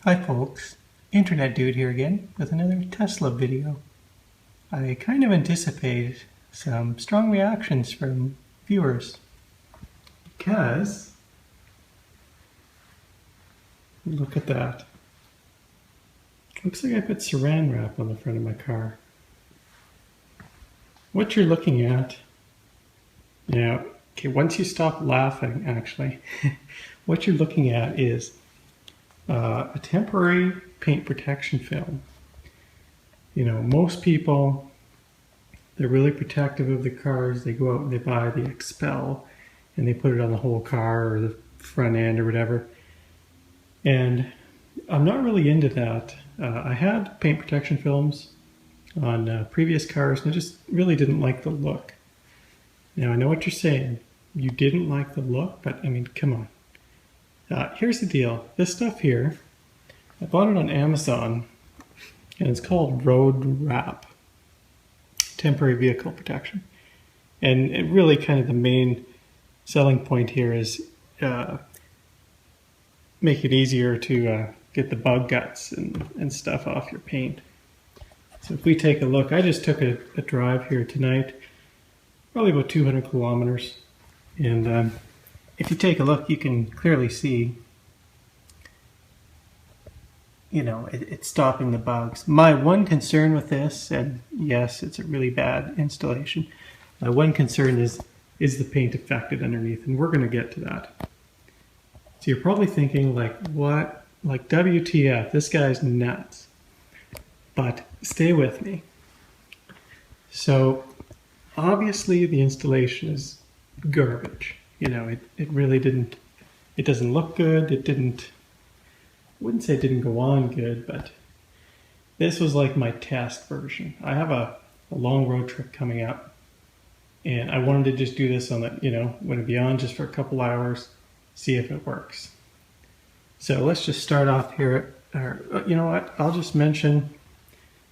Hi folks, Internet Dude here again with another Tesla video. I kind of anticipate some strong reactions from viewers because look at that. Looks like I put saran wrap on the front of my car. What you're looking at now, okay, once you stop laughing actually, what you're looking at is a temporary paint protection film. You know, most people, they're really protective of the cars. They go out and they buy the Expel and they put it on the whole car or the front end or whatever. And I'm not really into that. I had paint protection films on previous cars and I just really didn't like the look. Now I know what you're saying. You didn't like the look, but I mean, come on. Here's the deal. This stuff here, I bought it on Amazon and it's called Road Wrap, temporary vehicle protection. And it really kind of the main selling point here is make it easier to get the bug guts and stuff off your paint. So if we take a look, I just took a drive here tonight, probably about 200 kilometers. And if you take a look, you can clearly see, you know, it's stopping the bugs. My one concern with this, and yes, it's a really bad installation, my one concern is the paint affected underneath? And we're going to get to that. So you're probably thinking, like, what? Like, WTF, this guy's nuts. But stay with me. So obviously the installation is garbage. You know, it really didn't, it doesn't look good. It didn't, I wouldn't say it didn't go on good, but this was like my test version. I have a long road trip coming up and I wanted to just do this on the, you know, want to be on just for a couple hours, see if it works. So let's just start off here. You know what, I'll just mention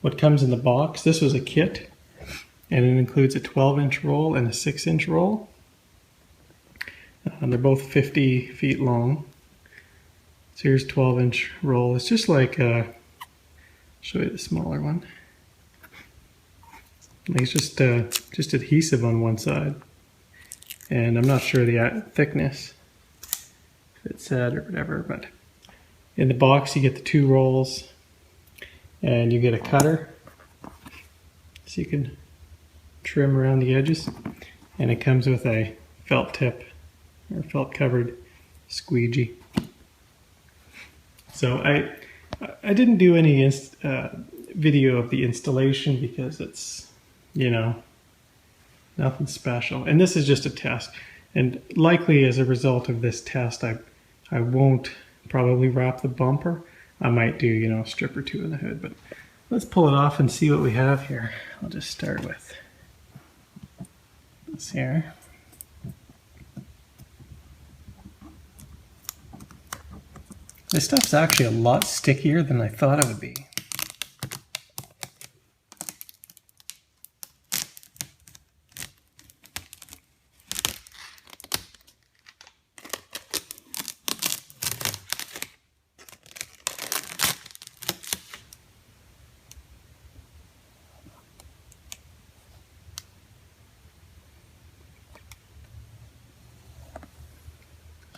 what comes in the box. This was a kit and it includes a 12-inch roll and a 6-inch roll. They're both 50 feet long. So here's 12-inch roll. It's just like, show you the smaller one. It's just adhesive on one side. And I'm not sure the thickness, if it said or whatever, but in the box you get the 2 rolls and you get a cutter so you can trim around the edges. And it comes with a felt tip or felt covered squeegee. So I didn't do any video of the installation because it's, you know, nothing special. And this is just a test. And likely as a result of this test, I won't probably wrap the bumper. I might do, you know, a strip or 2 in the hood. But let's pull it off and see what we have here. I'll just start with this here. This stuff's actually a lot stickier than I thought it would be.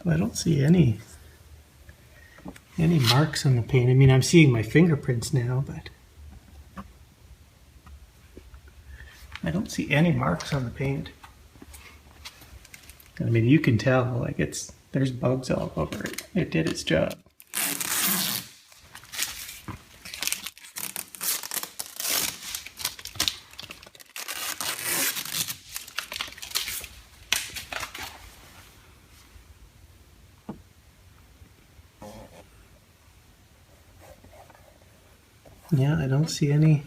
So I don't see any marks on the paint. I mean, I'm seeing my fingerprints now, but I don't see any marks on the paint. I mean, you can tell, like, there's bugs all over it. It did its job. Yeah, I don't see any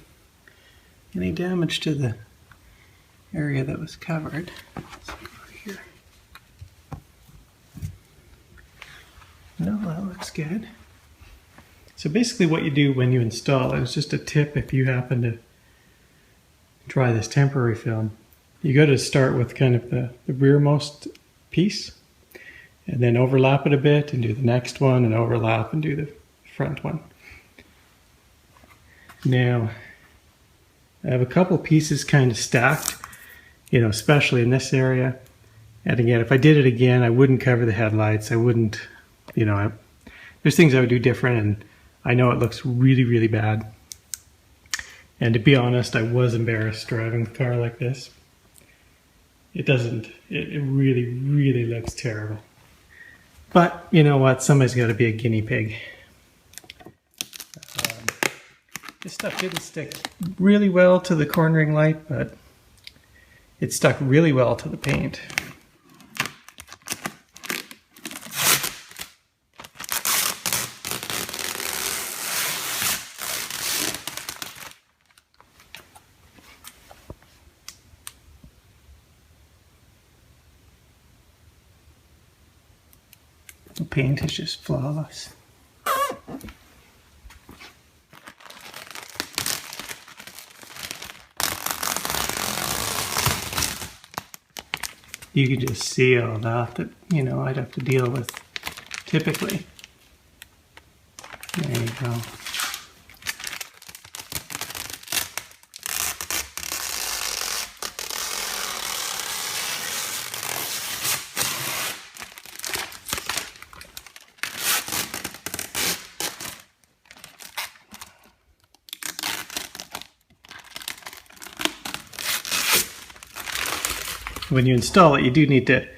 damage to the area that was covered. Let's go over here. No, that looks good. So basically what you do when you install it is just a tip if you happen to try this temporary film. You got to start with kind of the rearmost piece and then overlap it a bit and do the next one and overlap and do the front one. Now, I have a couple pieces kind of stacked, especially in this area. And again, if I did it again, I wouldn't cover the headlights. I wouldn't, there's things I would do different, and I know it looks really, really bad. And to be honest, I was embarrassed driving the car like this. It really, really looks terrible. But you know what? Somebody's got to be a guinea pig. This stuff didn't stick really well to the cornering light, but it stuck really well to the paint. The paint is just flawless. You can just see all that I'd have to deal with typically. There you go. When you install it, you do need to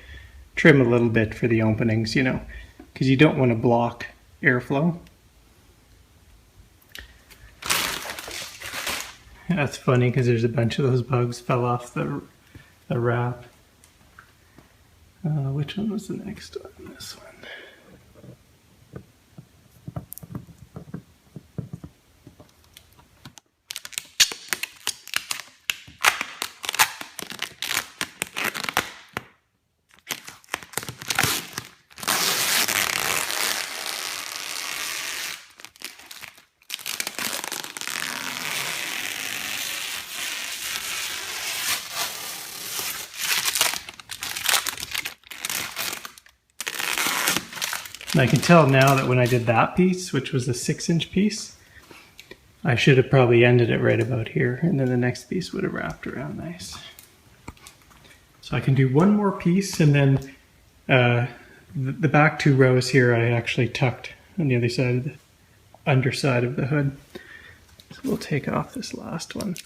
trim a little bit for the openings, because you don't want to block airflow. That's funny because there's a bunch of those bugs fell off the wrap. Which one was the next one? This one. And I can tell now that when I did that piece, which was a 6-inch piece, I should have probably ended it right about here, and then the next piece would have wrapped around nice. So I can do one more piece, and then the back 2 rows here I actually tucked on the other side of the underside of the hood. So we'll take off this last one.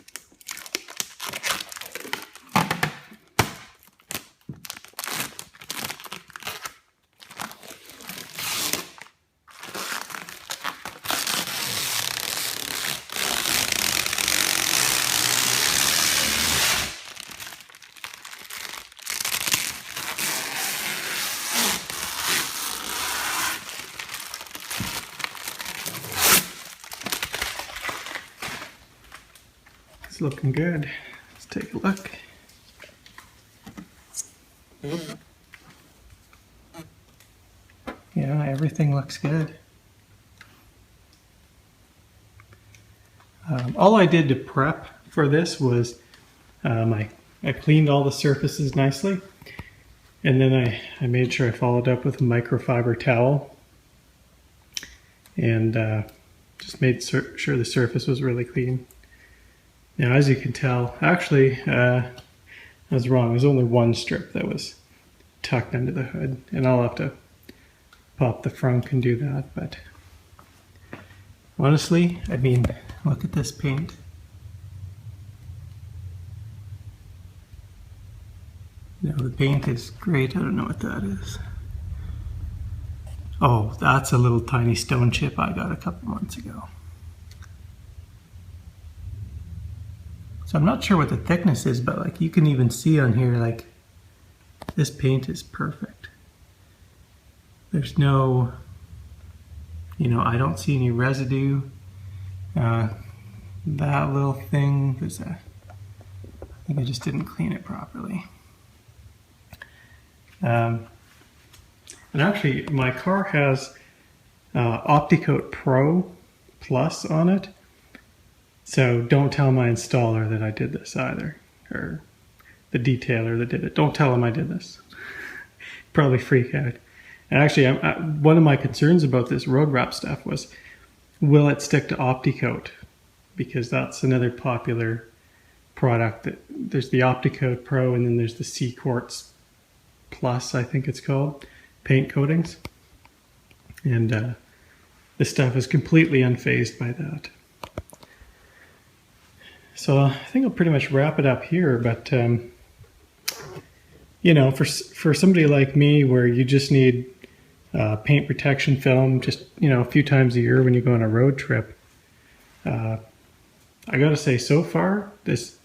Looking good. Let's take a look. Yeah, everything looks good. All I did to prep for this was I cleaned all the surfaces nicely, and then I made sure I followed up with a microfiber towel, and just made sure the surface was really clean. Now, as you can tell, actually, I was wrong. There's only one strip that was tucked under the hood, and I'll have to pop the frunk and do that. But honestly, I mean, look at this paint. The paint is great. I don't know what that is. Oh, that's a little tiny stone chip I got a couple months ago. So I'm not sure what the thickness is, but like you can even see on here, like this paint is perfect. There's no, I don't see any residue. That little thing, I think I just didn't clean it properly. And actually my car has OptiCoat Pro Plus on it. So don't tell my installer that I did this either, or the detailer that did it. Don't tell him I did this. Probably freak out. And actually, one of my concerns about this road wrap stuff was will it stick to OptiCoat? Because that's another popular product. There's the OptiCoat Pro, and then there's the C Quartz Plus, I think it's called, paint coatings. And this stuff is completely unfazed by that. So I think I'll pretty much wrap it up here, but you know, for somebody like me where you just need paint protection film just, you know, a few times a year when you go on a road trip, I gotta say, so far, this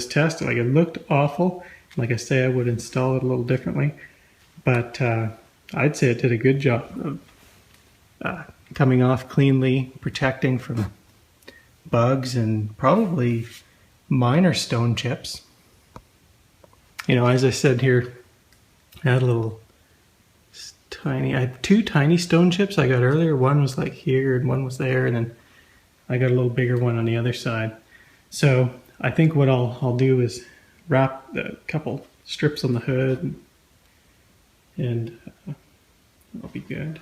test, like, it looked awful. Like I say, I would install it a little differently, but I'd say it did a good job of coming off cleanly, protecting from bugs and probably minor stone chips. You know, as I said here, I had I had two tiny stone chips I got earlier. One was like here and one was there, and then I got a little bigger one on the other side. So I think what I'll do is wrap a couple strips on the hood, and that'll be good.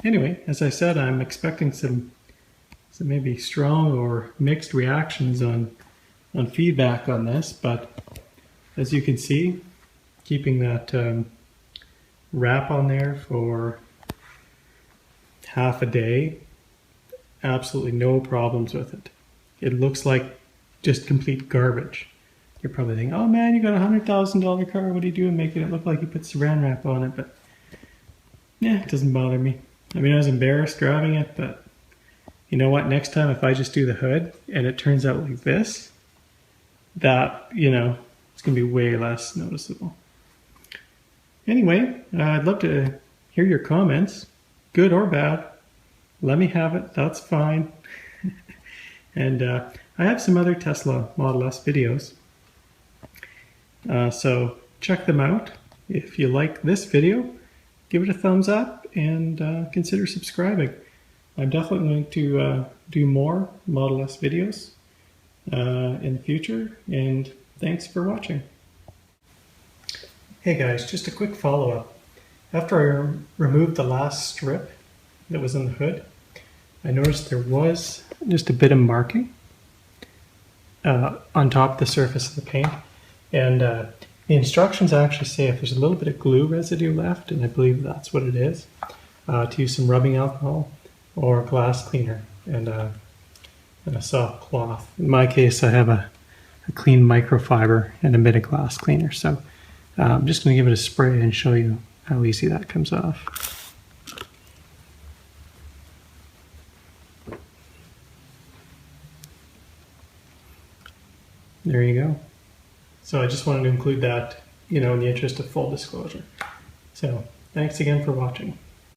Anyway, as I said, I'm expecting some maybe strong or mixed reactions on feedback on this, but as you can see, keeping that wrap on there for half a day, absolutely no problems with it. It looks like just complete garbage. You're probably thinking, oh man, you got a $100,000 car, what are you doing making it look like you put saran wrap on it? But yeah, it doesn't bother me. I mean, I was embarrassed driving it, but you know what, next time if I just do the hood and it turns out like this, that, you know, it's gonna be way less noticeable. Anyway, I'd love to hear your comments, good or bad. Let me have it, that's fine. And I have some other Tesla Model S videos, so check them out. If you like this video, give it a thumbs up and consider subscribing. I'm definitely going to do more Model S videos in the future, and thanks for watching. Hey guys, just a quick follow-up. After I removed the last strip that was in the hood, I noticed there was just a bit of marking on top of the surface of the paint. And the instructions actually say if there's a little bit of glue residue left, and I believe that's what it is, to use some rubbing alcohol or glass cleaner and a soft cloth. In my case, I have a clean microfiber and a bit of glass cleaner. So I'm just going to give it a spray and show you how easy that comes off. There you go. So I just wanted to include that, you know, in the interest of full disclosure. So thanks again for watching.